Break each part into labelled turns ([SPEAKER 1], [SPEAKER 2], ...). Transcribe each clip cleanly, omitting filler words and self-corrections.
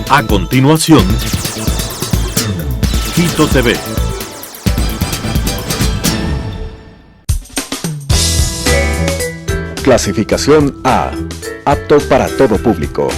[SPEAKER 1] A continuación, Quito TV.
[SPEAKER 2] Clasificación A. Apto para todo público.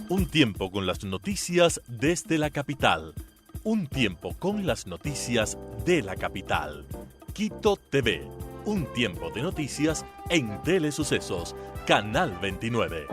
[SPEAKER 1] Un tiempo con las noticias desde la capital. Un tiempo con las noticias de la capital. Quito TV. Un tiempo de noticias en Telesucesos, Canal 29.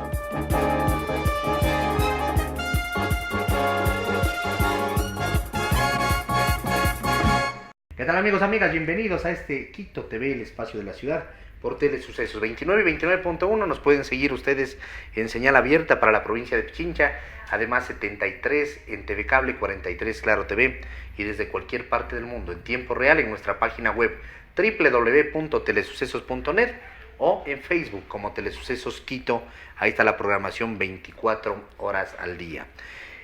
[SPEAKER 3] ¿Qué tal, amigos, amigas? Bienvenidos a este Quito TV, el espacio de la ciudad, por Telesucesos 29 y 29.1. Nos pueden seguir ustedes en señal abierta para la provincia de Pichincha, además 73 en TV Cable, 43 Claro TV, y desde cualquier parte del mundo en tiempo real en nuestra página web www.telesucesos.net o en Facebook como Telesucesos Quito. Ahí está la programación 24 horas al día.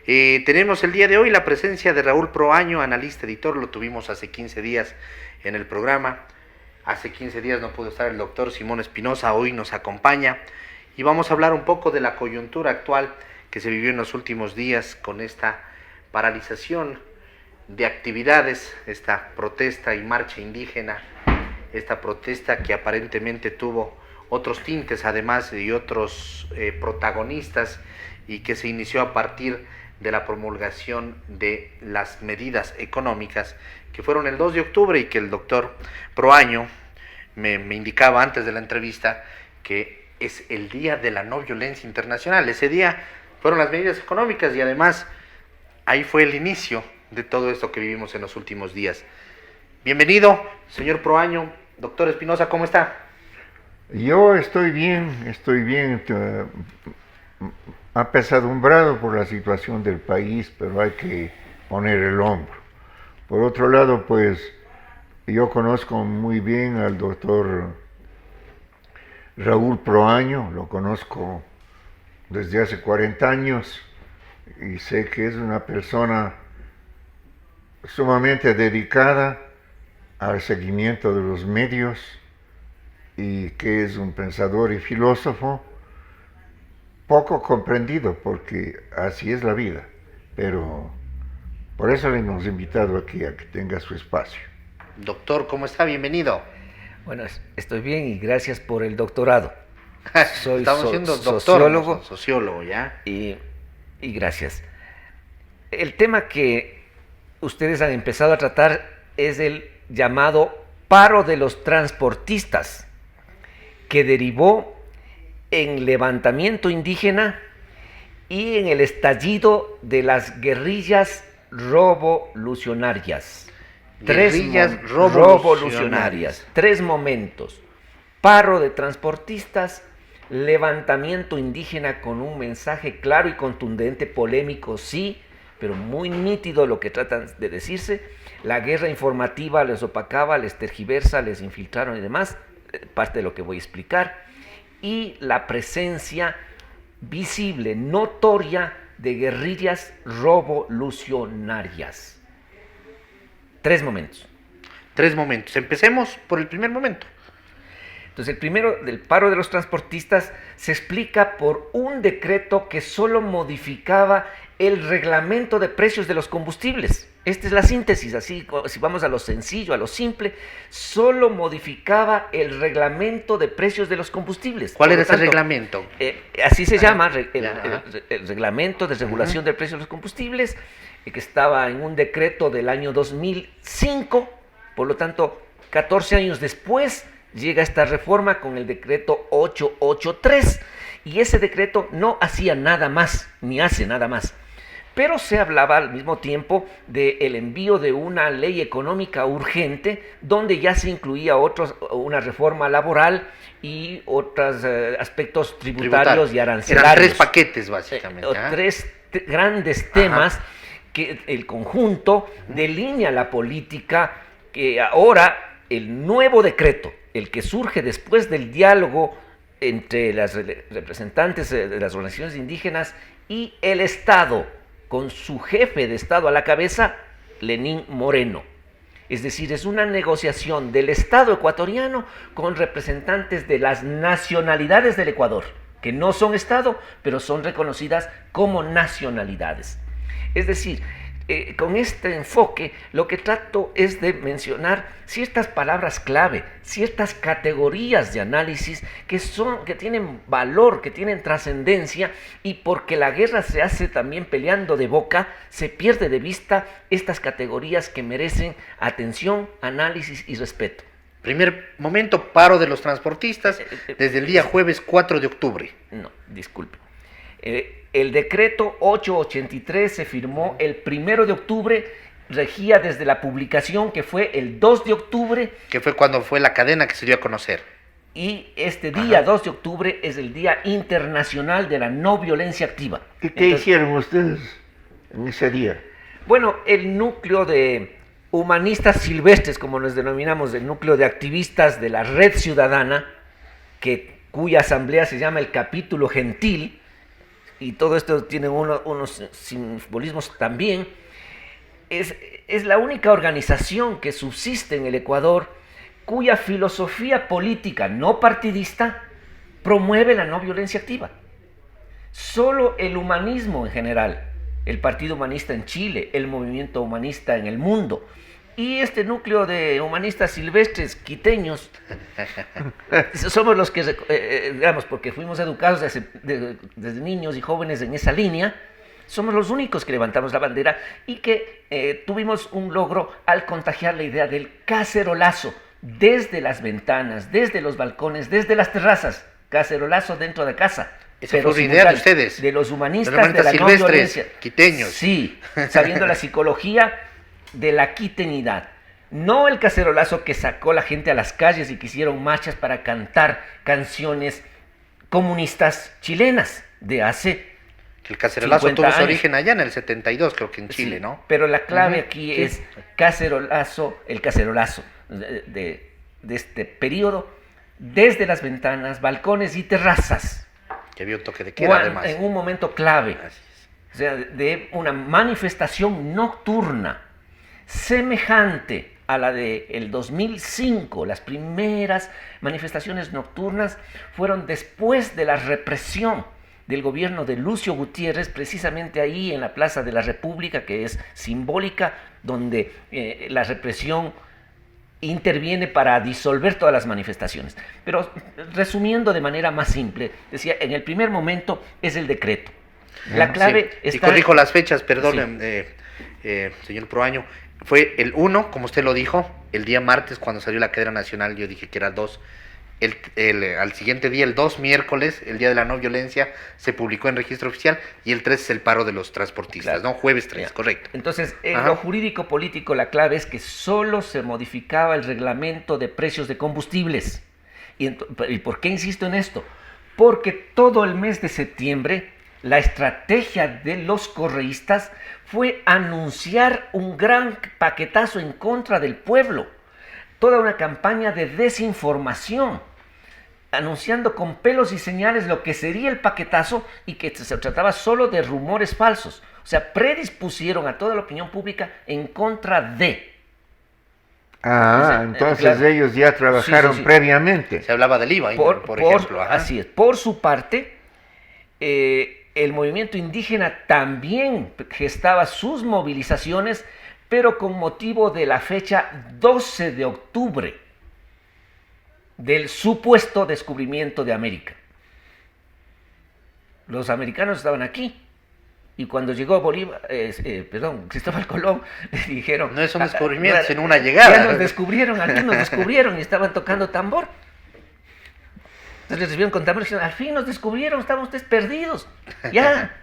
[SPEAKER 3] Tenemos el día de hoy la presencia de Raúl Proaño, analista editor. Lo tuvimos hace 15 días en el programa. Hace 15 días no pudo estar el doctor Simón Espinosa, hoy nos acompaña y vamos a hablar un poco de la coyuntura actual que se vivió en los últimos días con esta paralización de actividades, esta protesta y marcha indígena, esta protesta que aparentemente tuvo otros tintes además y otros protagonistas, y que se inició a partir de la promulgación de las medidas económicas que fueron el 2 de octubre y que el doctor Proaño me indicaba antes de la entrevista que es el día de la no violencia internacional. Ese día fueron las medidas económicas y además ahí fue el inicio de todo esto que vivimos en los últimos días. Bienvenido, señor Proaño. Doctor Espinosa, ¿cómo está?
[SPEAKER 4] Yo estoy bien, apesadumbrado por la situación del país, pero hay que poner el hombro. Por otro lado, pues, yo conozco muy bien al doctor Raúl Proaño, lo conozco desde hace 40 años y sé que es una persona sumamente dedicada al seguimiento de los medios y que es un pensador y filósofo poco comprendido, porque así es la vida, pero por eso le hemos invitado aquí a que tenga su espacio.
[SPEAKER 3] Doctor, ¿cómo está? Bienvenido.
[SPEAKER 5] Bueno, estoy bien y gracias por el doctorado.
[SPEAKER 3] Estamos siendo doctor, sociólogo, ¿ya?
[SPEAKER 5] Y gracias. El tema que ustedes han empezado a tratar es el llamado paro de los transportistas, que derivó en levantamiento indígena y en el estallido de las guerrillas revolucionarias.
[SPEAKER 3] Guerrillas
[SPEAKER 5] revolucionarias. 3 momentos: paro de transportistas, levantamiento indígena con un mensaje claro y contundente, polémico sí, pero muy nítido lo que tratan de decirse. La guerra informativa les opacaba, les tergiversa, les infiltraron y demás, parte de lo que voy a explicar. Y la presencia visible, notoria, de guerrillas revolucionarias. 3 momentos.
[SPEAKER 3] 3 momentos. Empecemos por el primer momento.
[SPEAKER 5] Entonces, el primero, del paro de los transportistas, se explica por un decreto que solo modificaba el reglamento de precios de los combustibles. Esta es la síntesis, así, si vamos a lo sencillo, a lo simple, solo modificaba el reglamento de precios de los combustibles.
[SPEAKER 3] ¿Cuál era ese reglamento?
[SPEAKER 5] Así se llama, el reglamento de regulación del precio de los combustibles, que estaba en un decreto del año 2005, por lo tanto, 14 años después llega esta reforma con el decreto 883, y ese decreto no hacía nada más, ni hace nada más. Pero se hablaba al mismo tiempo del envío de una ley económica urgente donde ya se incluía una reforma laboral y otros aspectos tributarios y arancelarios.
[SPEAKER 3] Eran 3 paquetes básicamente.
[SPEAKER 5] 3 grandes temas que el conjunto delinea la política que ahora el nuevo decreto, el que surge después del diálogo entre las representantes de las organizaciones indígenas y el Estado, con su jefe de Estado a la cabeza, Lenín Moreno. Es decir, es una negociación del Estado ecuatoriano con representantes de las nacionalidades del Ecuador, que no son Estado, pero son reconocidas como nacionalidades. Es decir, con este enfoque lo que trato es de mencionar ciertas palabras clave, ciertas categorías de análisis que tienen valor, que tienen trascendencia, y porque la guerra se hace también peleando de boca, se pierde de vista estas categorías que merecen atención, análisis y respeto.
[SPEAKER 3] Primer momento, paro de los transportistas desde el día jueves 4 de octubre.
[SPEAKER 5] No, disculpe. El decreto 883 se firmó el 1 de octubre, regía desde la publicación que fue el 2 de octubre.
[SPEAKER 3] Que fue cuando fue la cadena que se dio a conocer.
[SPEAKER 5] Y este día, 2 de octubre, es el Día Internacional de la No Violencia Activa.
[SPEAKER 4] ¿Y qué hicieron ustedes en ese día?
[SPEAKER 5] Bueno, el núcleo de humanistas silvestres, como nos denominamos, el núcleo de activistas de la Red Ciudadana, cuya asamblea se llama el Capítulo Gentil, y todo esto tiene unos simbolismos también, es la única organización que subsiste en el Ecuador cuya filosofía política no partidista promueve la no violencia activa. Solo el humanismo en general, el Partido Humanista en Chile, el Movimiento Humanista en el mundo, y este núcleo de humanistas silvestres quiteños, somos los que, digamos, porque fuimos educados desde niños y jóvenes en esa línea, somos los únicos que levantamos la bandera y que tuvimos un logro al contagiar la idea del cacerolazo desde las ventanas, desde los balcones, desde las terrazas, cacerolazo dentro de casa.
[SPEAKER 3] Esa fue una idea de ustedes,
[SPEAKER 5] de los humanistas de la no violencia,
[SPEAKER 3] quiteños.
[SPEAKER 5] Sí, sabiendo la psicología de la quitenidad, no el cacerolazo que sacó la gente a las calles y que hicieron marchas para cantar canciones comunistas chilenas de hace
[SPEAKER 3] el cacerolazo tuvo su origen allá en el 72, creo que en Chile,
[SPEAKER 5] sí,
[SPEAKER 3] ¿no?
[SPEAKER 5] Pero la clave aquí es cacerolazo, el cacerolazo de este periodo, desde las ventanas, balcones y terrazas.
[SPEAKER 3] Que había un toque de queda, además.
[SPEAKER 5] En un momento clave, o sea, de una manifestación nocturna semejante a la del 2005. Las primeras manifestaciones nocturnas fueron después de la represión del gobierno de Lucio Gutiérrez, precisamente ahí en la Plaza de la República, que es simbólica, donde la represión interviene para disolver todas las manifestaciones. Pero resumiendo de manera más simple, decía, en el primer momento es el decreto. La clave está...
[SPEAKER 3] Y corrijo las fechas, perdón, señor Proaño. Fue el 1, como usted lo dijo, el día martes cuando salió la cadena nacional, yo dije que era el 2. Al siguiente día, el 2, miércoles, el día de la no violencia, se publicó en registro oficial, y el 3 es el paro de los transportistas, claro. ¿No? Jueves 3, correcto.
[SPEAKER 5] Entonces, en lo jurídico político, la clave es que solo se modificaba el reglamento de precios de combustibles. ¿Y por qué insisto en esto? Porque todo el mes de septiembre, la estrategia de los correístas fue anunciar un gran paquetazo en contra del pueblo, toda una campaña de desinformación, anunciando con pelos y señales lo que sería el paquetazo y que se trataba solo de rumores falsos. O sea, predispusieron a toda la opinión pública en contra de.
[SPEAKER 4] Entonces ellos ya trabajaron previamente.
[SPEAKER 3] Se hablaba del IVA, por ejemplo.
[SPEAKER 5] Así es. Por su parte, el movimiento indígena también gestaba sus movilizaciones, pero con motivo de la fecha 12 de octubre, del supuesto descubrimiento de América. Los americanos estaban aquí, y cuando llegó Cristóbal Colón, dijeron...
[SPEAKER 3] No es un descubrimiento, sino una llegada.
[SPEAKER 5] Ya nos descubrieron, aquí nos descubrieron, y estaban tocando tambor. Entonces les recibieron con tambor y dijeron, al fin nos descubrieron, estaban ustedes perdidos, ya.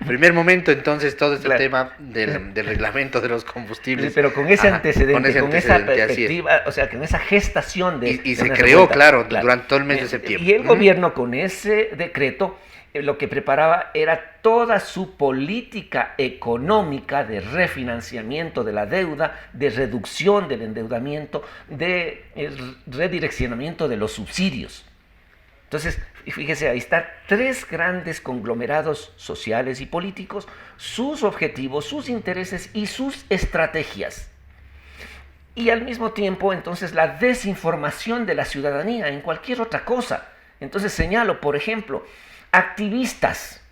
[SPEAKER 3] Primer momento, entonces, todo este tema del reglamento de los combustibles.
[SPEAKER 5] Sí, pero con ese antecedente, con esa perspectiva, o sea, con esa gestación de...
[SPEAKER 3] Y se creó, claro, durante todo el mes de septiembre.
[SPEAKER 5] Y el gobierno, con ese decreto, lo que preparaba era toda su política económica de refinanciamiento de la deuda, de reducción del endeudamiento, de redireccionamiento de los subsidios. Entonces, fíjese, ahí están 3 grandes conglomerados sociales y políticos, sus objetivos, sus intereses y sus estrategias. Y al mismo tiempo, entonces, la desinformación de la ciudadanía en cualquier otra cosa. Entonces señalo, por ejemplo, activistas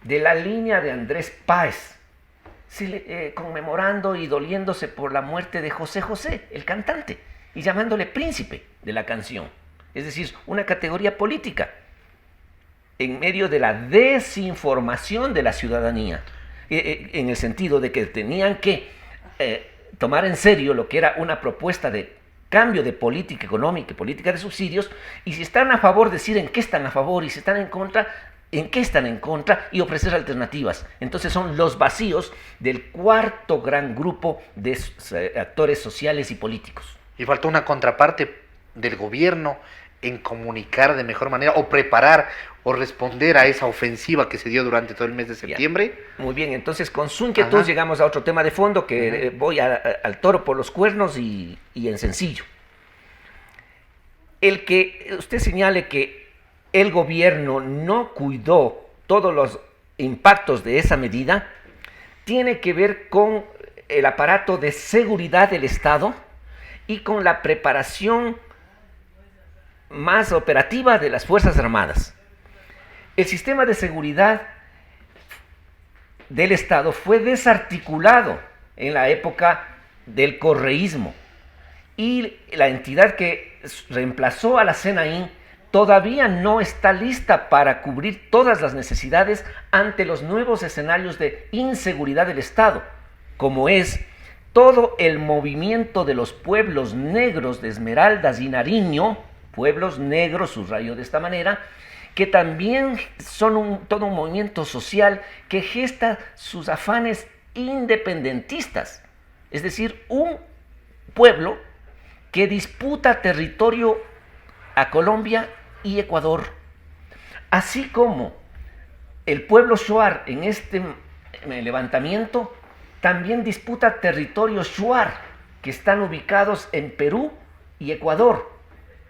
[SPEAKER 5] de la línea de Andrés Páez, conmemorando y doliéndose por la muerte de José José, el cantante, y llamándole príncipe de la canción. Es decir, una categoría política en medio de la desinformación de la ciudadanía, en el sentido de que tenían que tomar en serio lo que era una propuesta de cambio de política económica y política de subsidios, y si están a favor, decir en qué están a favor, y si están en contra, en qué están en contra, y ofrecer alternativas. Entonces son los vacíos del 4º gran grupo de actores sociales y políticos.
[SPEAKER 3] Y faltó una contraparte del gobierno en comunicar de mejor manera o preparar o responder a esa ofensiva que se dio durante todo el mes de septiembre.
[SPEAKER 5] Ya. Muy bien, entonces con su inquietud llegamos a otro tema de fondo que voy al toro por los cuernos y en sencillo. El que usted señale que el gobierno no cuidó todos los impactos de esa medida tiene que ver con el aparato de seguridad del Estado y con la preparación más operativa de las Fuerzas Armadas. El sistema de seguridad del Estado fue desarticulado en la época del correísmo y la entidad que reemplazó a la CENAIN todavía no está lista para cubrir todas las necesidades ante los nuevos escenarios de inseguridad del Estado, como es todo el movimiento de los pueblos negros de Esmeraldas y Nariño, pueblos negros, subrayo de esta manera, que también son todo un movimiento social que gesta sus afanes independentistas, es decir, un pueblo que disputa territorio a Colombia y Ecuador, así como el pueblo shuar en este levantamiento también disputa territorios shuar que están ubicados en Perú y Ecuador,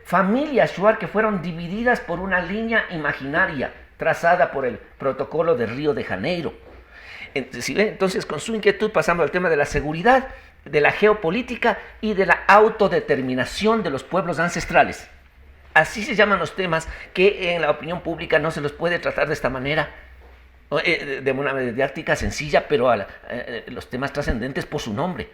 [SPEAKER 5] familias shuar que fueron divididas por una línea imaginaria trazada por el protocolo de Río de Janeiro. Entonces, con su inquietud pasamos al tema de la seguridad, de la geopolítica y de la autodeterminación de los pueblos ancestrales. Así se llaman los temas que en la opinión pública no se los puede tratar de esta manera, de una didáctica sencilla, pero los temas trascendentes por su nombre.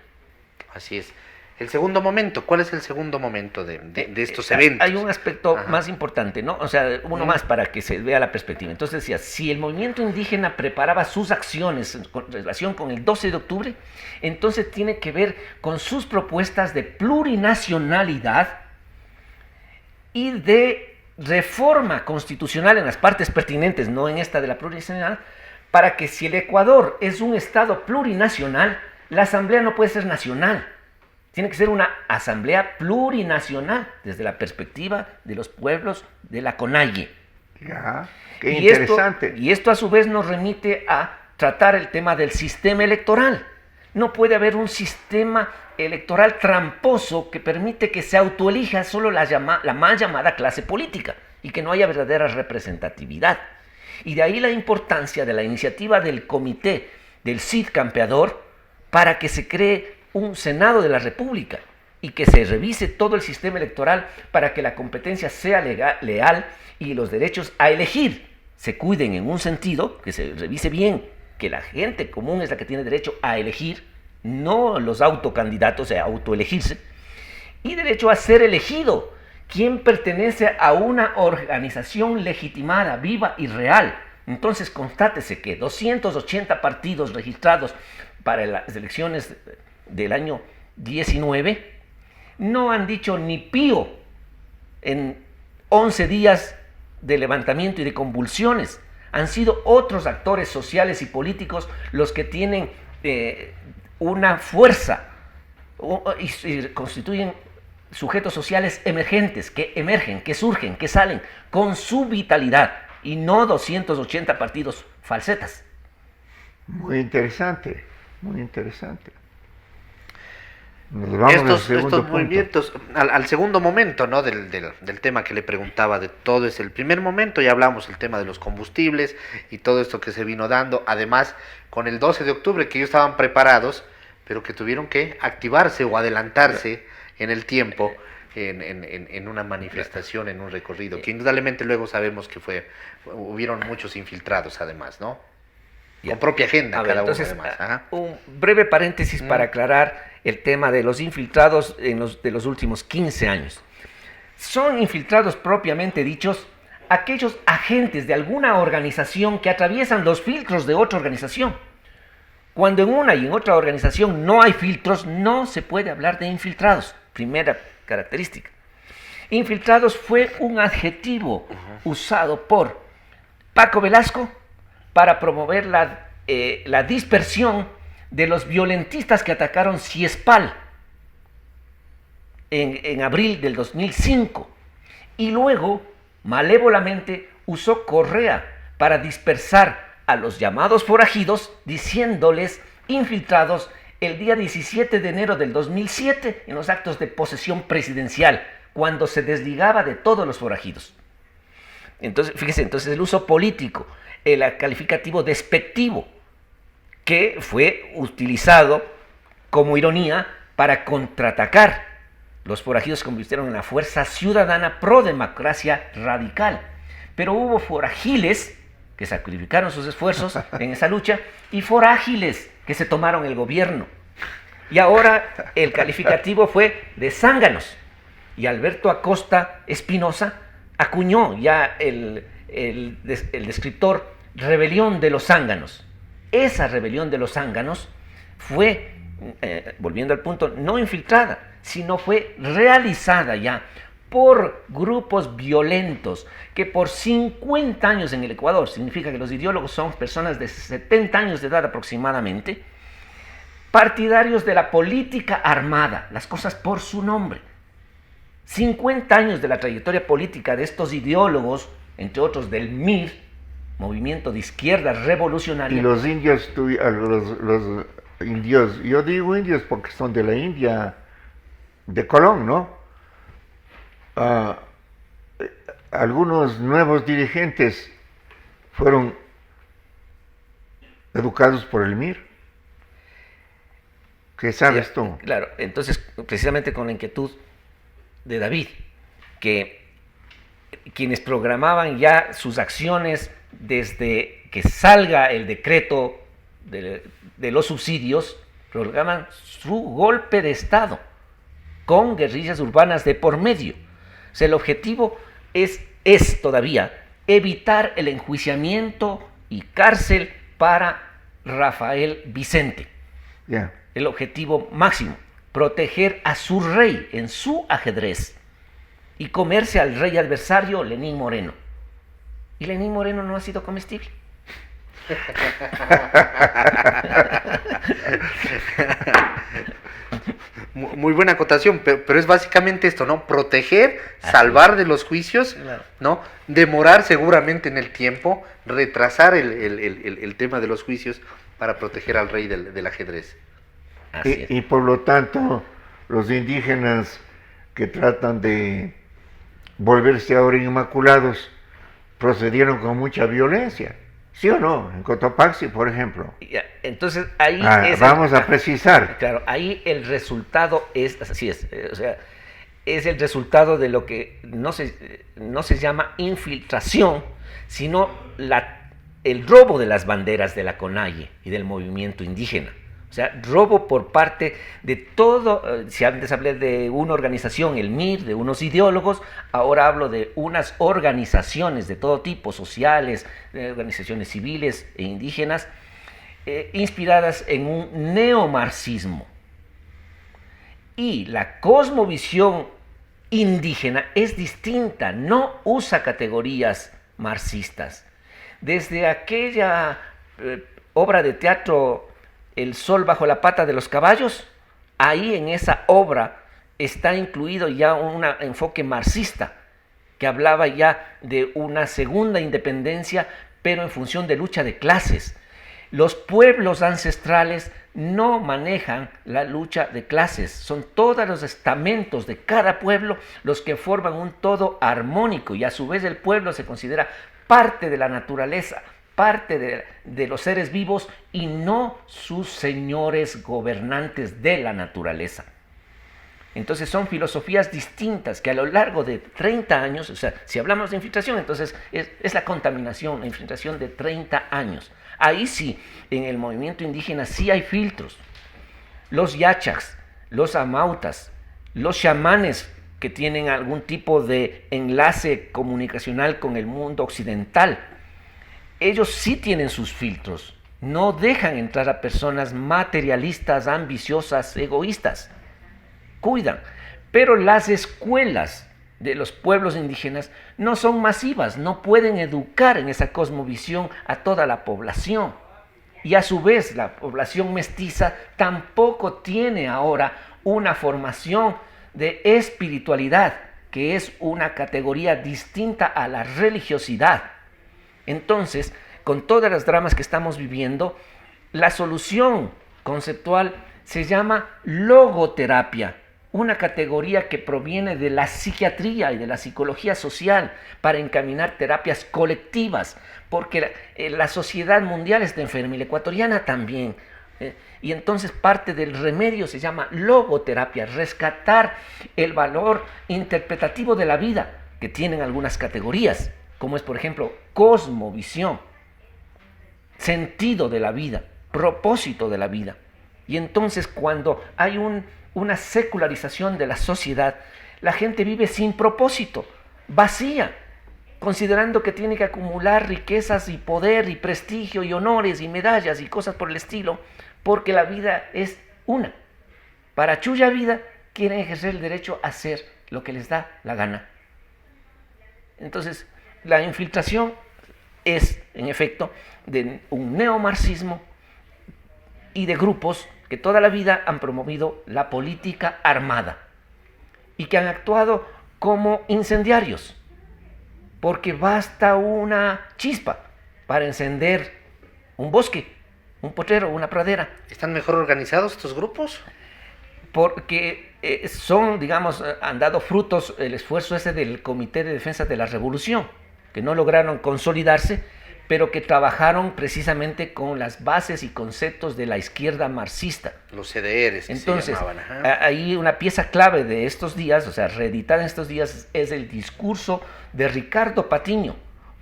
[SPEAKER 3] Así es. El segundo momento, ¿cuál es el segundo momento de estos eventos?
[SPEAKER 5] Hay un aspecto más importante, ¿no? O sea, uno más para que se vea la perspectiva. Entonces decía, si el movimiento indígena preparaba sus acciones en relación con el 12 de octubre, entonces tiene que ver con sus propuestas de plurinacionalidad y de reforma constitucional en las partes pertinentes, no en esta de la plurinacionalidad, para que si el Ecuador es un estado plurinacional, la asamblea no puede ser nacional. Tiene que ser una asamblea plurinacional desde la perspectiva de los pueblos de la CONAIE.
[SPEAKER 4] Ya, qué interesante.
[SPEAKER 5] Y esto a su vez nos remite a tratar el tema del sistema electoral. No puede haber un sistema electoral tramposo que permite que se autoelija solo la mal llamada clase política y que no haya verdadera representatividad. Y de ahí la importancia de la iniciativa del comité del Cid Campeador para que se cree un Senado de la República y que se revise todo el sistema electoral para que la competencia sea leal y los derechos a elegir se cuiden en un sentido, que se revise bien, que la gente común es la que tiene derecho a elegir, no los autocandidatos, o sea, autoelegirse, y derecho a ser elegido, quien pertenece a una organización legitimada, viva y real. Entonces constátese que 280 partidos registrados para las elecciones del año 19 no han dicho ni pío en 11 días de levantamiento y de convulsiones. Han sido otros actores sociales y políticos los que tienen una fuerza y constituyen sujetos sociales emergentes, que emergen, que surgen, que salen con su vitalidad y no 280 partidos falsetas.
[SPEAKER 4] Muy interesante, muy interesante. Nos vamos al segundo
[SPEAKER 3] estos
[SPEAKER 4] punto.
[SPEAKER 3] movimientos, al segundo momento, ¿no? Del tema que le preguntaba, de todo es el primer momento, ya hablamos el tema de los combustibles y todo esto que se vino dando, además con el 12 de octubre que ellos estaban preparados, pero que tuvieron que activarse o adelantarse en el tiempo en una manifestación, en un recorrido, que indudablemente luego sabemos que hubieron muchos infiltrados además, ¿no? Con propia agenda cada uno además. Ajá.
[SPEAKER 5] Un breve paréntesis para aclarar el tema de los infiltrados de los últimos 15 años. Son infiltrados propiamente dichos aquellos agentes de alguna organización que atraviesan los filtros de otra organización. Cuando en una y en otra organización no hay filtros, no se puede hablar de infiltrados. Primera característica. Infiltrados fue un adjetivo usado por Paco Velasco para promover la dispersión de los violentistas que atacaron Ciespal en abril del 2005. Y luego, malévolamente, usó Correa para dispersar a los llamados forajidos, diciéndoles infiltrados el día 17 de enero del 2007 en los actos de posesión presidencial, cuando se desligaba de todos los forajidos. Entonces, fíjese, el uso político, el calificativo despectivo, que fue utilizado como ironía para contraatacar. Los forajidos se convirtieron en una fuerza ciudadana pro democracia radical. Pero hubo forajiles que sacrificaron sus esfuerzos en esa lucha y forágiles que se tomaron el gobierno. Y ahora el calificativo fue de zánganos. Y Alberto Acosta Espinosa acuñó ya el descriptor rebelión de los zánganos. Esa rebelión de los zánganos fue, volviendo al punto, no infiltrada, sino fue realizada ya por grupos violentos que por 50 años en el Ecuador, significa que los ideólogos son personas de 70 años de edad aproximadamente, partidarios de la política armada, las cosas por su nombre. 50 años de la trayectoria política de estos ideólogos, entre otros del MIR, Movimiento de Izquierda Revolucionaria.
[SPEAKER 4] Y los indios, los indios, yo digo indios porque son de la India, de Colón, ¿no? Algunos nuevos dirigentes fueron educados por el MIR. ¿Qué sabes tú?
[SPEAKER 5] Claro, entonces, precisamente con la inquietud de David, que quienes programaban ya sus acciones desde que salga el decreto de los subsidios, programan su golpe de Estado con guerrillas urbanas de por medio. O sea, el objetivo es todavía evitar el enjuiciamiento y cárcel para Rafael Vicente.
[SPEAKER 4] Yeah.
[SPEAKER 5] El objetivo máximo, proteger a su rey en su ajedrez y comerse al rey adversario Lenín Moreno. Y Lenín Moreno no ha sido comestible.
[SPEAKER 3] Muy buena acotación, pero es básicamente esto, ¿no? Proteger, salvar de los juicios, ¿no? Demorar seguramente en el tiempo, retrasar el tema de los juicios para proteger al rey del ajedrez.
[SPEAKER 4] Y por lo tanto, los indígenas que tratan de volverse ahora inmaculados procedieron con mucha violencia. ¿Sí o no? En Cotopaxi, por ejemplo.
[SPEAKER 5] Entonces, ahí
[SPEAKER 4] vamos a precisar.
[SPEAKER 5] Claro, ahí el resultado es, así es, o sea, es el resultado de lo que no se llama infiltración, sino el robo de las banderas de la CONAIE y del movimiento indígena. O sea, robo por parte de todo, si antes hablé de una organización, el MIR, de unos ideólogos, ahora hablo de unas organizaciones de todo tipo, sociales, organizaciones civiles e indígenas, inspiradas en un neomarxismo. Y la cosmovisión indígena es distinta, no usa categorías marxistas. Desde aquella obra de teatro El sol bajo la pata de los caballos, ahí en esa obra está incluido ya un enfoque marxista que hablaba ya de una segunda independencia, pero en función de lucha de clases. Los pueblos ancestrales no manejan la lucha de clases, son todos los estamentos de cada pueblo los que forman un todo armónico, y a su vez el pueblo se considera parte de la naturaleza, parte de los seres vivos y no sus señores gobernantes de la naturaleza. Entonces son filosofías distintas que a lo largo de 30 años, o sea, si hablamos de infiltración, entonces es la contaminación, la infiltración de 30 años. Ahí sí, en el movimiento indígena sí hay filtros. Los yachas, los amautas, los chamanes que tienen algún tipo de enlace comunicacional con el mundo occidental, ellos sí tienen sus filtros. No dejan entrar a personas materialistas, ambiciosas, egoístas. Cuidan, pero las escuelas de los pueblos indígenas no son masivas, no pueden educar en esa cosmovisión a toda la población. Y a su vez la población mestiza tampoco tiene ahora una formación de espiritualidad, que es una categoría distinta a la religiosidad. Entonces, con todas las dramas que estamos viviendo, la solución conceptual se llama logoterapia, una categoría que proviene de la psiquiatría y de la psicología social para encaminar terapias colectivas, porque la sociedad mundial está enferma y la ecuatoriana también. Y entonces parte del remedio se llama logoterapia, rescatar el valor interpretativo de la vida que tienen algunas categorías, como es por ejemplo cosmovisión, sentido de la vida, propósito de la vida. Y entonces cuando hay una secularización de la sociedad, la gente vive sin propósito, vacía, considerando que tiene que acumular riquezas y poder y prestigio y honores y medallas y cosas por el estilo, porque la vida es una. Para chulla vida quieren ejercer el derecho a hacer lo que les da la gana. Entonces, la infiltración es, en efecto, de un neomarxismo y de grupos que toda la vida han promovido la política armada y que han actuado como incendiarios, porque basta una chispa para encender un bosque, un potrero, una pradera.
[SPEAKER 3] ¿Están mejor organizados estos grupos?
[SPEAKER 5] Porque han dado frutos el esfuerzo ese del Comité de Defensa de la Revolución, que no lograron consolidarse, pero que trabajaron precisamente con las bases y conceptos de la izquierda marxista.
[SPEAKER 3] Los CDRs,
[SPEAKER 5] entonces,
[SPEAKER 3] se llamaban. Ajá.
[SPEAKER 5] Ahí una pieza clave de estos días, o sea, reeditada en estos días, es el discurso de Ricardo Patiño,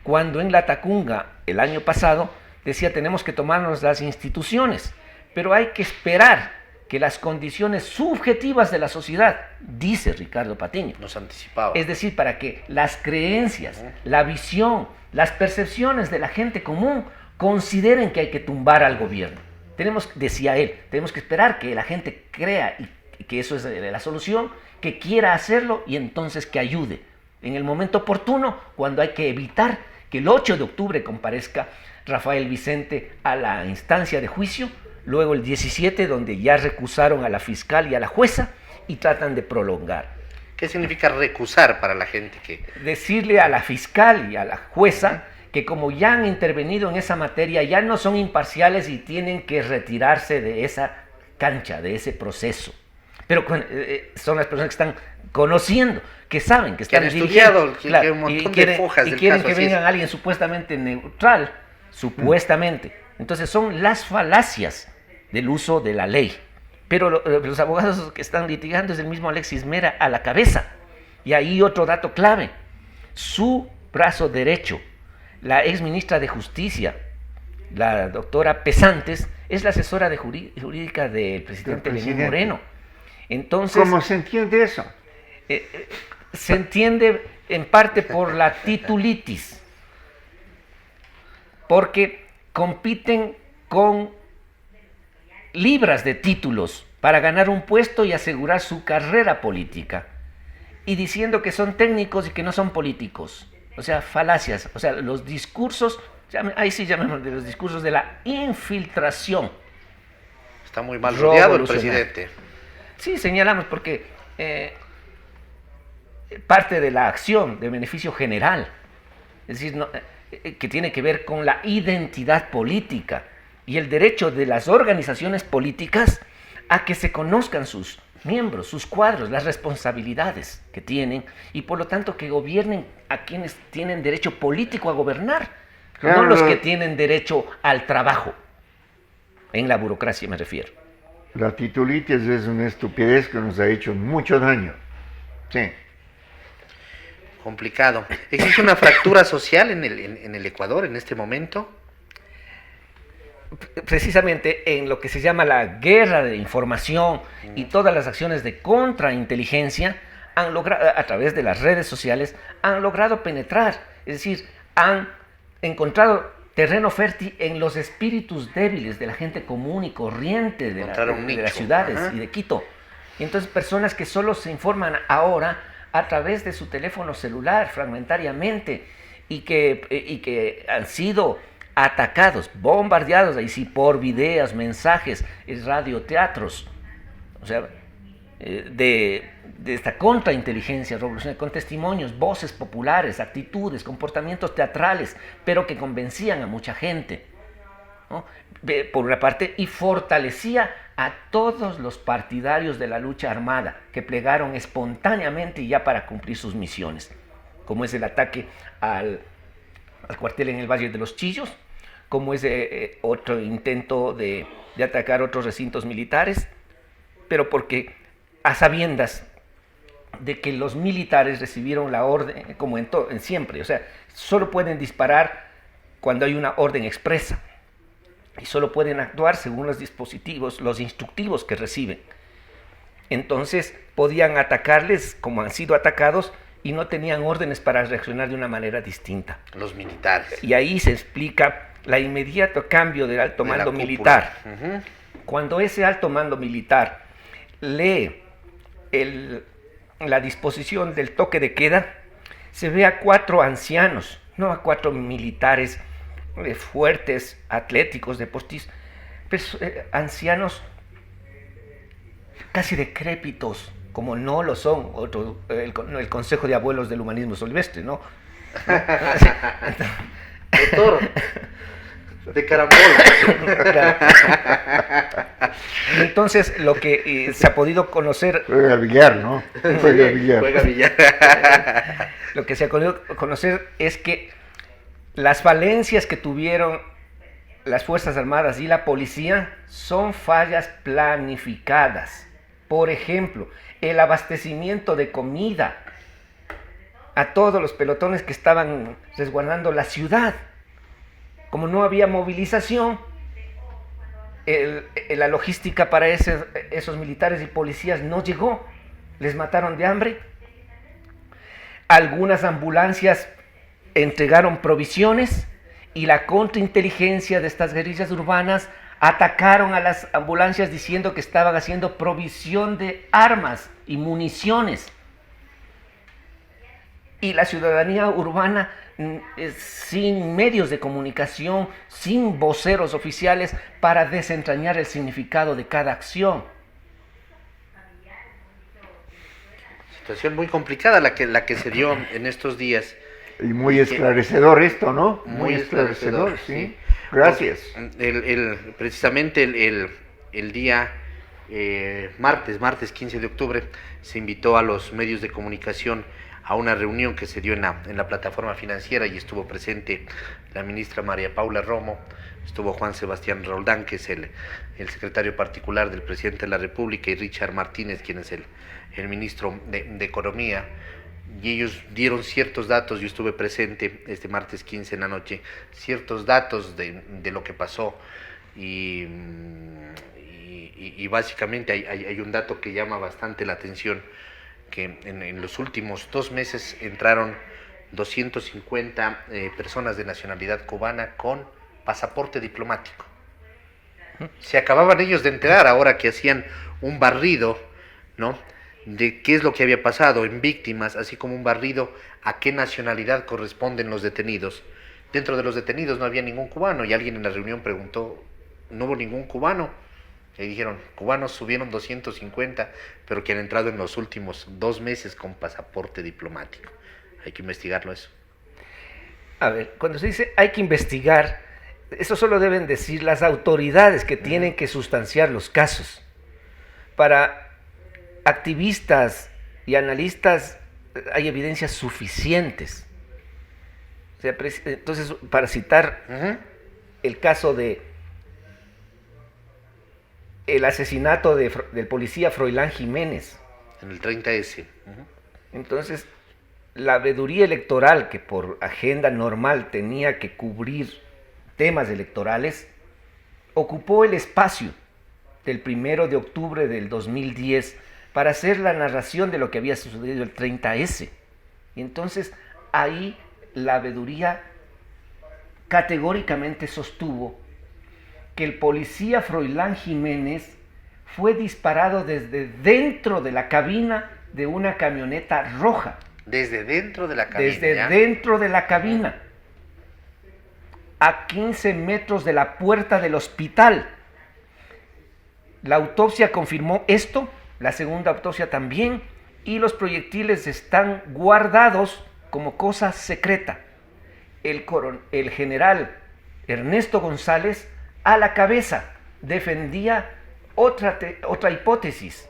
[SPEAKER 5] cuando en La Tacunga, el año pasado, decía: tenemos que tomarnos las instituciones, pero hay que esperar que las condiciones subjetivas de la sociedad, dice Ricardo Patiño,
[SPEAKER 3] Nos anticipaba.
[SPEAKER 5] es decir, para que las creencias, la visión, las percepciones de la gente común consideren que hay que tumbar al gobierno. Decía él, tenemos que esperar que la gente crea y que eso es la solución, que quiera hacerlo y entonces que ayude. En el momento oportuno, cuando hay que evitar que el 8 de octubre comparezca Rafael Vicente a la instancia de juicio, luego el 17, donde ya recusaron a la fiscal y a la jueza y tratan de prolongar.
[SPEAKER 3] ¿Qué significa recusar para la gente que...?
[SPEAKER 5] Decirle a la fiscal y a la jueza que como ya han intervenido en esa materia, ya no son imparciales y tienen que retirarse de esa cancha, de ese proceso. Pero son las personas que están conociendo, que saben, que están
[SPEAKER 3] que han estudiado,
[SPEAKER 5] claro,
[SPEAKER 3] que un montón de fojas del
[SPEAKER 5] y quieren
[SPEAKER 3] caso,
[SPEAKER 5] que
[SPEAKER 3] así
[SPEAKER 5] vengan
[SPEAKER 3] es.
[SPEAKER 5] alguien supuestamente neutral, supuestamente. Entonces son las falacias del uso de la ley. Pero los abogados que están litigando es el mismo Alexis Mera a la cabeza. Y ahí otro dato clave: su brazo derecho, la ex ministra de Justicia, la doctora Pesantes, es la asesora jurídica del presidente Lenín Moreno. Entonces,
[SPEAKER 4] ¿Cómo se entiende eso?
[SPEAKER 5] se entiende en parte por la titulitis, porque compiten con libras de títulos para ganar un puesto y asegurar su carrera política, y diciendo que son técnicos y que no son políticos. O sea, falacias, o sea, los discursos, ahí sí llamemos de los discursos de la infiltración.
[SPEAKER 3] Está muy mal rodeado el
[SPEAKER 5] Revolucionario.
[SPEAKER 3] presidente.
[SPEAKER 5] Sí, señalamos porque parte de la acción de beneficio general, es decir, que tiene que ver con la identidad política, y el derecho de las organizaciones políticas a que se conozcan sus miembros, sus cuadros, las responsabilidades que tienen y por lo tanto que gobiernen a quienes tienen derecho político a gobernar,
[SPEAKER 4] Claro,
[SPEAKER 5] no los que tienen derecho al trabajo, en la burocracia me refiero.
[SPEAKER 4] La titulitis es una estupidez que nos ha hecho mucho daño. Sí.
[SPEAKER 3] Complicado. ¿Existe una fractura social en el Ecuador en este momento?
[SPEAKER 5] Precisamente en lo que se llama la guerra de información y todas las acciones de contrainteligencia han logrado, a través de las redes sociales, han logrado penetrar, es decir, han encontrado terreno fértil en los espíritus débiles de la gente común y corriente de
[SPEAKER 3] Encontraron
[SPEAKER 5] las
[SPEAKER 3] nicho.
[SPEAKER 5] ciudades
[SPEAKER 3] Ajá.
[SPEAKER 5] y de Quito. Y entonces personas que solo se informan ahora a través de su teléfono celular fragmentariamente y que han sido atacados, bombardeados, ahí sí, por videos, mensajes, radioteatros, o sea, de esta contrainteligencia revolucionaria, con testimonios, voces populares, actitudes, comportamientos teatrales, pero que convencían a mucha gente, ¿no? Por una parte, y fortalecía a todos los partidarios de la lucha armada, que plegaron espontáneamente ya para cumplir sus misiones, como es el ataque al cuartel en el Valle de los Chillos, como es otro intento de atacar otros recintos militares, pero porque a sabiendas de que los militares recibieron la orden, como en siempre, o sea, solo pueden disparar cuando hay una orden expresa y solo pueden actuar según los dispositivos, los instructivos que reciben. Entonces podían atacarles como han sido atacados y no tenían órdenes para reaccionar de una manera distinta.
[SPEAKER 3] Los militares.
[SPEAKER 5] Y ahí se explica el inmediato cambio del alto
[SPEAKER 3] De la
[SPEAKER 5] mando
[SPEAKER 3] cúpula.
[SPEAKER 5] militar.
[SPEAKER 3] Ujú.
[SPEAKER 5] Cuando ese alto mando militar lee la disposición del toque de queda, se ve a 4 ancianos, no a 4 militares fuertes, atléticos, deportistas, pero ancianos casi decrépitos, como no lo son el Consejo de Abuelos del Humanismo Silvestre, ¿no?
[SPEAKER 3] Doctor, de carambola.
[SPEAKER 5] Claro. Entonces, lo que se ha podido conocer,
[SPEAKER 4] Juega billar, ¿no? Juega billar.
[SPEAKER 3] Juega billar.
[SPEAKER 5] lo que se ha podido conocer es que las falencias que tuvieron las Fuerzas Armadas y la policía son fallas planificadas. Por ejemplo, el abastecimiento de comida a todos los pelotones que estaban resguardando la ciudad. Como no había movilización, la logística para esos militares y policías no llegó. Les mataron de hambre. Algunas ambulancias entregaron provisiones y la contrainteligencia de estas guerrillas urbanas atacaron a las ambulancias diciendo que estaban haciendo provisión de armas y municiones. Y la ciudadanía urbana, sin medios de comunicación, sin voceros oficiales para desentrañar el significado de cada acción.
[SPEAKER 3] Situación muy complicada la que se dio en estos días.
[SPEAKER 4] Y muy esclarecedor esto, ¿no?
[SPEAKER 3] Muy esclarecedor, sí.
[SPEAKER 4] Gracias.
[SPEAKER 3] Precisamente el día martes 15 de octubre, se invitó a los medios de comunicación a una reunión que se dio en la plataforma financiera y estuvo presente la ministra María Paula Romo, estuvo Juan Sebastián Roldán, que es el secretario particular del presidente de la República, y Richard Martínez, quien es el ministro de Economía, y ellos dieron ciertos datos. Yo estuve presente este martes 15 en la noche, ciertos datos de lo que pasó, y básicamente hay un dato que llama bastante la atención, que en los últimos 2 meses entraron 250 personas de nacionalidad cubana con pasaporte diplomático. Se acababan ellos de enterar ahora que hacían un barrido, ¿no?, de qué es lo que había pasado en víctimas, así como un barrido a qué nacionalidad corresponden los detenidos. Dentro de los detenidos no había ningún cubano, y alguien en la reunión preguntó, ¿no hubo ningún cubano? Y dijeron, cubanos subieron 250, pero que han entrado en los últimos 2 meses con pasaporte diplomático. Hay que investigarlo eso.
[SPEAKER 5] A ver, cuando se dice hay que investigar, eso solo deben decir las autoridades que tienen que sustanciar los casos. Para activistas y analistas hay evidencias suficientes. O sea, entonces, para citar el caso de el asesinato del policía Froilán Jiménez.
[SPEAKER 3] En el 30S.
[SPEAKER 5] Entonces, la veeduría electoral, que por agenda normal tenía que cubrir temas electorales, ocupó el espacio del 1 de octubre del 2010 para hacer la narración de lo que había sucedido el 30S. Y entonces ahí la veeduría categóricamente sostuvo que el policía Froilán Jiménez fue disparado desde dentro de la cabina de una camioneta roja.
[SPEAKER 3] Desde dentro de la cabina.
[SPEAKER 5] Desde dentro de la cabina, a 15 metros de la puerta del hospital. La autopsia confirmó esto, la segunda autopsia también, y los proyectiles están guardados como cosa secreta. El general Ernesto González, a la cabeza, defendía otra hipótesis,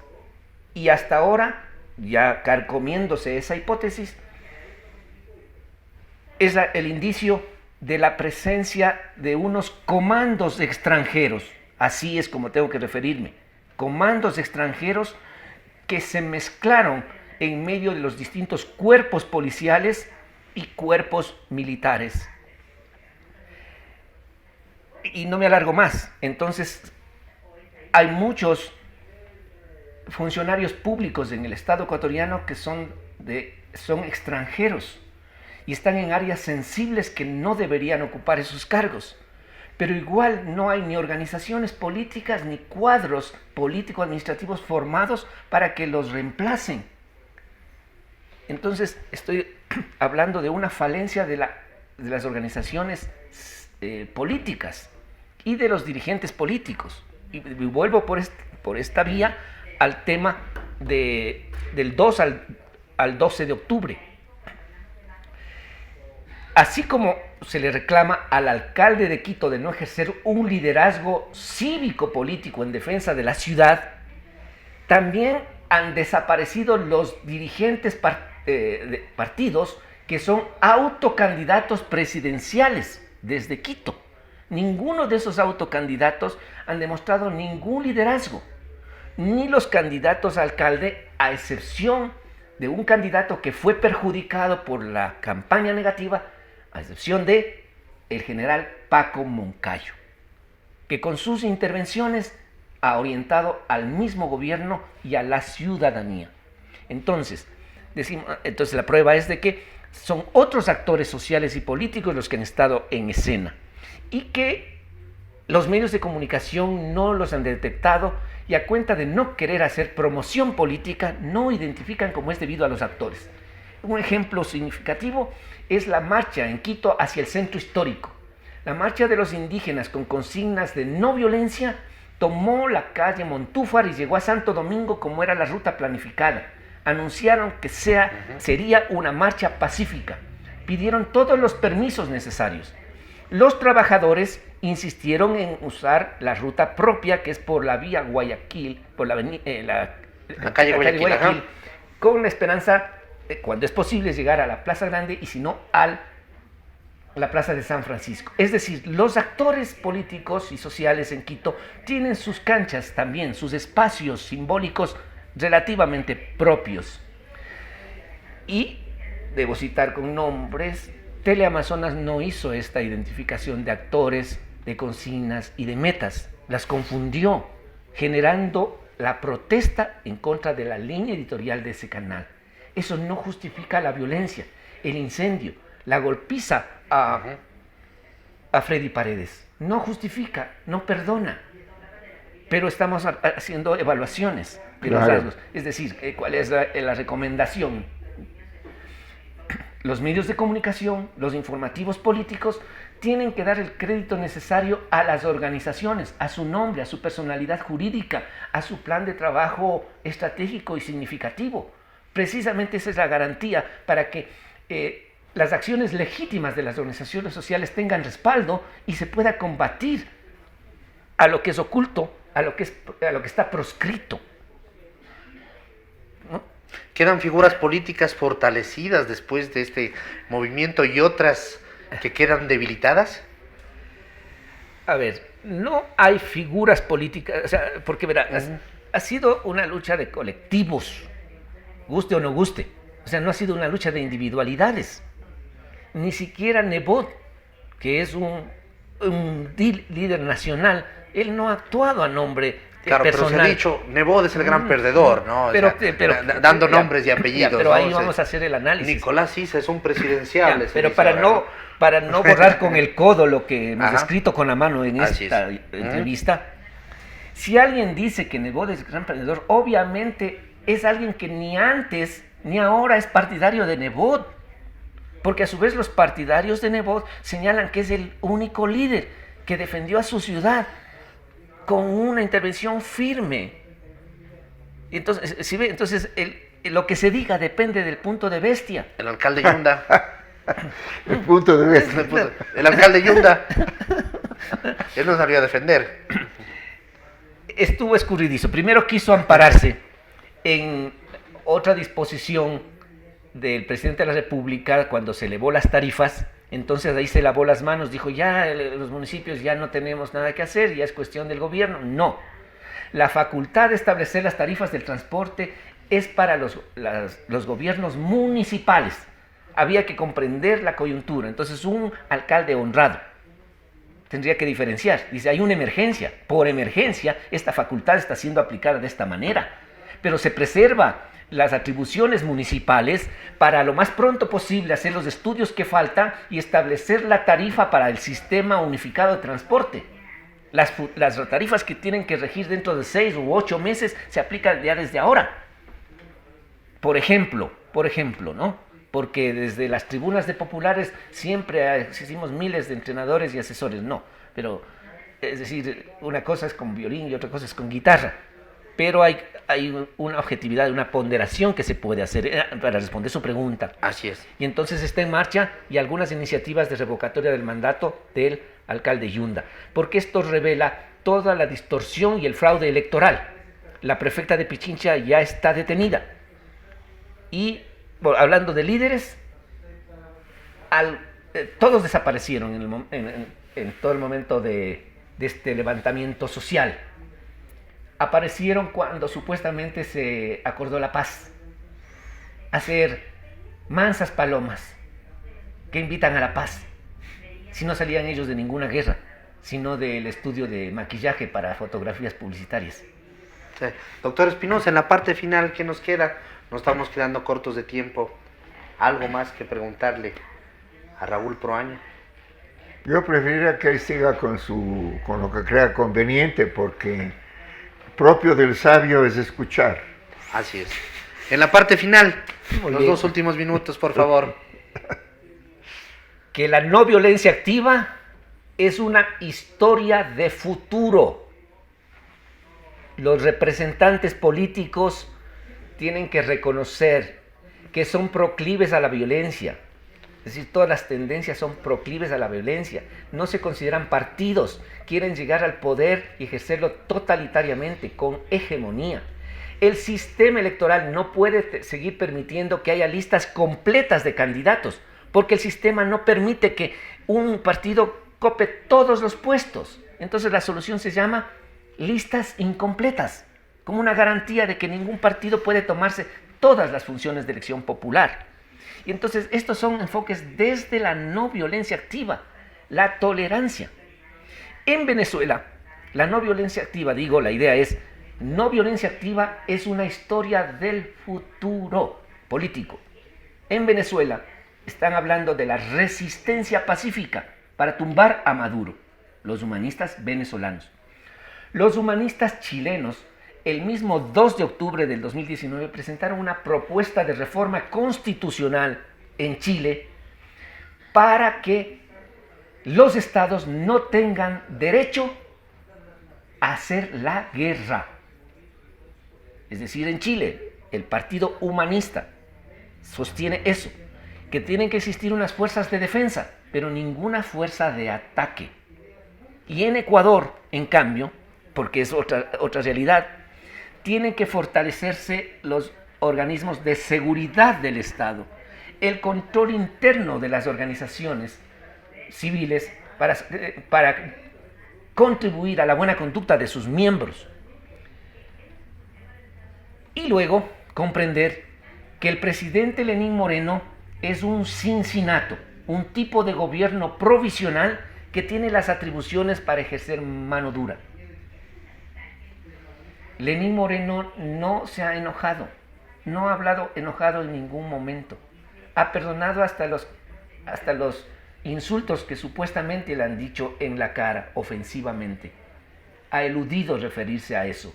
[SPEAKER 5] y hasta ahora, ya carcomiéndose esa hipótesis, es el indicio de la presencia de unos comandos extranjeros. Así es como tengo que referirme. Comandos extranjeros que se mezclaron en medio de los distintos cuerpos policiales y cuerpos militares. Y no me alargo más. Entonces, hay muchos funcionarios públicos en el Estado ecuatoriano que son extranjeros y están en áreas sensibles que no deberían ocupar esos cargos. Pero igual no hay ni organizaciones políticas ni cuadros político-administrativos formados para que los reemplacen. Entonces estoy hablando de una falencia de las organizaciones políticas y de los dirigentes políticos. Y vuelvo por esta vía al tema del 2 al 12 de octubre. Así como se le reclama al alcalde de Quito de no ejercer un liderazgo cívico-político en defensa de la ciudad, también han desaparecido los dirigentes de partidos que son autocandidatos presidenciales desde Quito. Ninguno de esos autocandidatos han demostrado ningún liderazgo, ni los candidatos a alcalde, a excepción de un candidato que fue perjudicado por la campaña negativa, a excepción de el general Paco Moncayo, que con sus intervenciones ha orientado al mismo gobierno y a la ciudadanía. Entonces la prueba es de que son otros actores sociales y políticos los que han estado en escena y que los medios de comunicación no los han detectado y a cuenta de no querer hacer promoción política no identifican como es debido a los actores. Un ejemplo significativo es la marcha en Quito hacia el centro histórico. La marcha de los indígenas con consignas de no violencia tomó la calle Montúfar y llegó a Santo Domingo como era la ruta planificada. Anunciaron que sería una marcha pacífica. Pidieron todos los permisos necesarios. Los trabajadores insistieron en usar la ruta propia, que es por la vía Guayaquil, por la calle Guayaquil, con la esperanza, cuando es posible, llegar a la Plaza Grande y si no, a la Plaza de San Francisco. Es decir, los actores políticos y sociales en Quito tienen sus canchas también, sus espacios simbólicos relativamente propios. Y, debo citar con nombres, Teleamazonas no hizo esta identificación de actores, de consignas y de metas. Las confundió, generando la protesta en contra de la línea editorial de ese canal. Eso no justifica la violencia, el incendio, la golpiza a Freddy Paredes. No justifica, no perdona. Pero estamos haciendo evaluaciones de los rasgos. Es decir, ¿cuál es la recomendación? Los medios de comunicación, los informativos políticos, tienen que dar el crédito necesario a las organizaciones, a su nombre, a su personalidad jurídica, a su plan de trabajo estratégico y significativo. Precisamente esa es la garantía para que las acciones legítimas de las organizaciones sociales tengan respaldo y se pueda combatir a lo que es oculto, a lo que está proscrito, ¿no?
[SPEAKER 3] ¿Quedan figuras políticas fortalecidas después de este movimiento y otras que quedan debilitadas?
[SPEAKER 5] A ver, no hay figuras políticas, o sea, porque verá, ha sido una lucha de colectivos, guste o no guste. O sea, no ha sido una lucha de individualidades. Ni siquiera Nebot, que es un líder nacional, él no ha actuado a nombre
[SPEAKER 3] Claro,
[SPEAKER 5] personal.
[SPEAKER 3] pero se ha dicho, Nebot es el gran perdedor, ¿no? Dando nombres y apellidos.
[SPEAKER 5] Pero
[SPEAKER 3] ¿no?
[SPEAKER 5] ahí vamos a hacer el análisis.
[SPEAKER 3] Nicolás Issa es un presidencial.
[SPEAKER 5] Pero para no borrar con el codo lo que hemos
[SPEAKER 3] Ajá.
[SPEAKER 5] escrito con la mano en
[SPEAKER 3] Así
[SPEAKER 5] esta
[SPEAKER 3] es.
[SPEAKER 5] entrevista, si alguien dice que Nebot es gran perdedor, obviamente es alguien que ni antes ni ahora es partidario de Nebot. Porque a su vez los partidarios de Nebot señalan que es el único líder que defendió a su ciudad con una intervención firme. Entonces, ¿sí ve? Entonces lo que se diga depende del punto de bestia.
[SPEAKER 3] El alcalde Yunda.
[SPEAKER 4] El punto de vista.
[SPEAKER 3] El alcalde Yunda. Él no salió a defender.
[SPEAKER 5] Estuvo escurridizo. Primero quiso ampararse en otra disposición del presidente de la República cuando se elevó las tarifas. Entonces ahí se lavó las manos, dijo ya los municipios ya no tenemos nada que hacer, ya es cuestión del gobierno. No, la facultad de establecer las tarifas del transporte es para los gobiernos municipales. Había que comprender la coyuntura. Entonces un alcalde honrado tendría que diferenciar. Dice, hay una emergencia. Por emergencia, esta facultad está siendo aplicada de esta manera. Pero se preserva las atribuciones municipales para lo más pronto posible hacer los estudios que faltan y establecer la tarifa para el sistema unificado de transporte. Las tarifas que tienen que regir dentro de 6 u 8 meses se aplican ya desde ahora. Por ejemplo, ¿no? Porque desde las tribunas de populares siempre existimos miles de entrenadores y asesores, no. Pero, es decir, una cosa es con violín y otra cosa es con guitarra. Pero hay una objetividad, una ponderación que se puede hacer para responder su pregunta.
[SPEAKER 3] Así es.
[SPEAKER 5] Y entonces está en marcha y algunas iniciativas de revocatoria del mandato del alcalde Yunda, porque esto revela toda la distorsión y el fraude electoral. La prefecta de Pichincha ya está detenida. Y, bueno, hablando de líderes, todos desaparecieron en todo el momento de este levantamiento social. Aparecieron cuando supuestamente se acordó la paz. Hacer mansas palomas que invitan a la paz. Si no salían ellos de ninguna guerra, sino del estudio de maquillaje para fotografías publicitarias.
[SPEAKER 3] Sí. Doctor Espinosa, en la parte final, ¿qué nos queda? Nos estamos quedando cortos de tiempo. ¿Algo más que preguntarle a Raúl Proaño?
[SPEAKER 4] Yo preferiría que él siga con lo que crea conveniente, porque propio del sabio es escuchar.
[SPEAKER 3] Así es. En la parte final, los 2 últimos minutos, por favor.
[SPEAKER 5] Que la no violencia activa es una historia de futuro. Los representantes políticos tienen que reconocer que son proclives a la violencia. Es decir, todas las tendencias son proclives a la violencia. No se consideran partidos, quieren llegar al poder y ejercerlo totalitariamente, con hegemonía. El sistema electoral no puede seguir permitiendo que haya listas completas de candidatos, porque el sistema no permite que un partido cope todos los puestos. Entonces la solución se llama listas incompletas, como una garantía de que ningún partido puede tomarse todas las funciones de elección popular. Y entonces estos son enfoques desde la no violencia activa, la tolerancia. En Venezuela, la no violencia activa, la idea es, no violencia activa es una historia del futuro político. En Venezuela están hablando de la resistencia pacífica para tumbar a Maduro, los humanistas venezolanos. Los humanistas chilenos, el mismo 2 de octubre del 2019, presentaron una propuesta de reforma constitucional en Chile para que los estados no tengan derecho a hacer la guerra. Es decir, en Chile, el Partido Humanista sostiene eso, que tienen que existir unas fuerzas de defensa, pero ninguna fuerza de ataque. Y en Ecuador, en cambio, porque es otra realidad, tienen que fortalecerse los organismos de seguridad del Estado, el control interno de las organizaciones civiles para contribuir a la buena conducta de sus miembros. Y luego comprender que el presidente Lenín Moreno es un cincinato, un tipo de gobierno provisional que tiene las atribuciones para ejercer mano dura. Lenín Moreno no se ha enojado, no ha hablado enojado en ningún momento. Ha perdonado hasta los insultos que supuestamente le han dicho en la cara, ofensivamente. Ha eludido referirse a eso.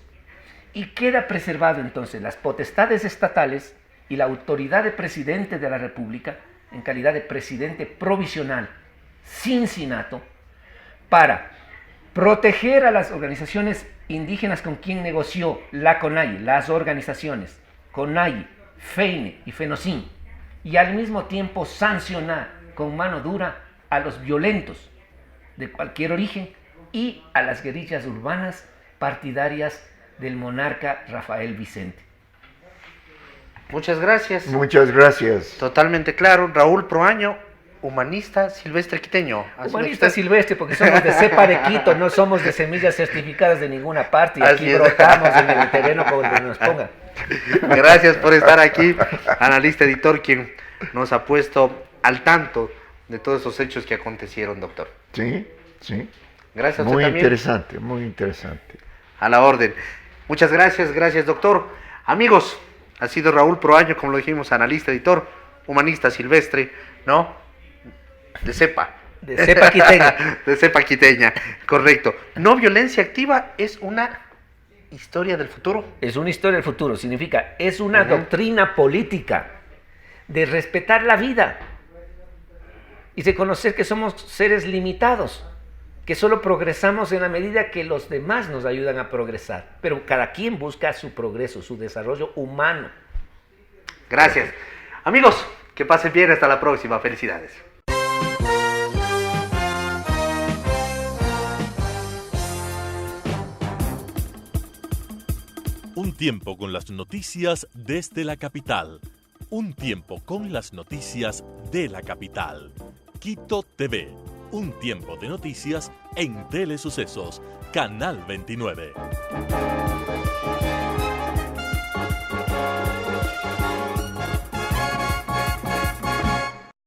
[SPEAKER 5] Y queda preservado entonces las potestades estatales y la autoridad de presidente de la República, en calidad de presidente provisional, cincinato, para proteger a las organizaciones indígenas con quien negoció la CONAIE, las organizaciones CONAIE, FEINE y FENOCIN, y al mismo tiempo sancionar con mano dura a los violentos de cualquier origen y a las guerrillas urbanas partidarias del monarca Rafael Vicente.
[SPEAKER 3] Muchas gracias.
[SPEAKER 4] Muchas gracias.
[SPEAKER 3] Totalmente claro. Raúl Proaño, humanista silvestre quiteño.
[SPEAKER 5] Humanista silvestre, porque somos de cepa de Quito, no somos de semillas certificadas de ninguna parte, y
[SPEAKER 3] Así
[SPEAKER 5] aquí
[SPEAKER 3] es.
[SPEAKER 5] brotamos en el terreno como nos ponga.
[SPEAKER 3] Gracias por estar aquí, analista editor, quien nos ha puesto al tanto de todos esos hechos que acontecieron, doctor.
[SPEAKER 4] Sí, sí.
[SPEAKER 3] Gracias a usted
[SPEAKER 4] Muy
[SPEAKER 3] también.
[SPEAKER 4] interesante, muy interesante.
[SPEAKER 3] A la orden. Muchas gracias, doctor. Amigos, ha sido Raúl Proaño, como lo dijimos, analista, editor, humanista silvestre, ¿no? De cepa.
[SPEAKER 5] De cepa quiteña.
[SPEAKER 3] De cepa quiteña, correcto. No violencia activa es una historia del futuro.
[SPEAKER 5] Es una historia del futuro, significa, es una doctrina política de respetar la vida y de conocer que somos seres limitados, que solo progresamos en la medida que los demás nos ayudan a progresar, pero cada quien busca su progreso, su desarrollo humano.
[SPEAKER 3] Gracias. Amigos, que pasen bien, hasta la próxima. Felicidades.
[SPEAKER 1] Un tiempo con las noticias desde la capital. Un tiempo con las noticias de la capital. Quito TV. Un tiempo de noticias en Telesucesos, Canal 29.